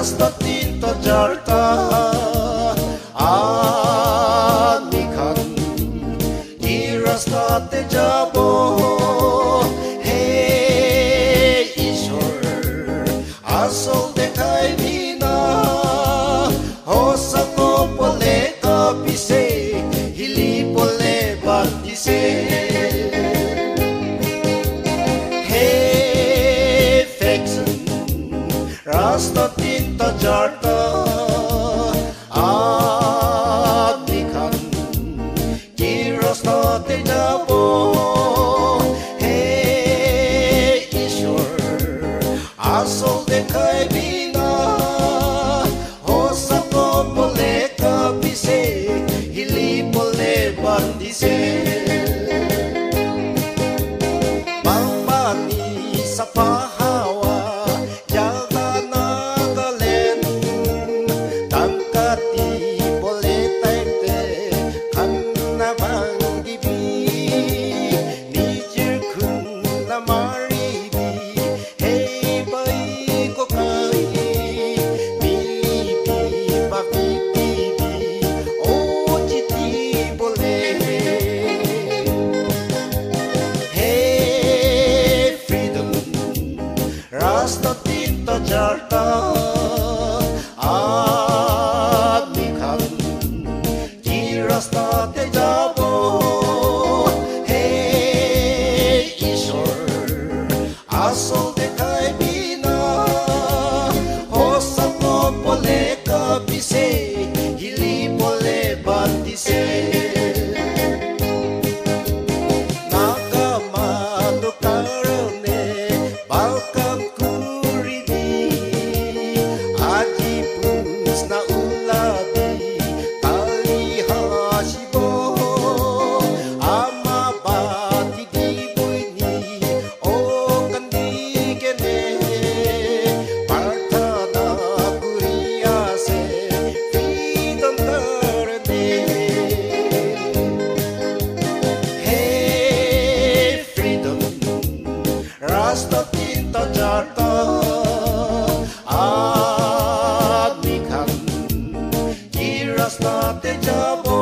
रास्ता तीन तो चढ़ता आदमी खान की रास्ता ते जाबो हे ईश्वर आसल देखाई बिना हो सको बोले कभी से हिली बोले बाती से रास्ता तीन तो चढ़ता आदमी खान की रास्ता ते जाबो हे ईश्वर आसल देखाई बिना हो सको बोले कभी से हिली बोले बंदी से Bangpani sa pahawa रास्ता तीन तो चढ़ता आदमी खान की रास्ता ते जाबो हे ईश्वर आसल देखाई बिना हो सको बोले कभी से हिली बोले बाती से रास्ता तीन तो चढ़ता आदमी खान की रास्ता ते जाबो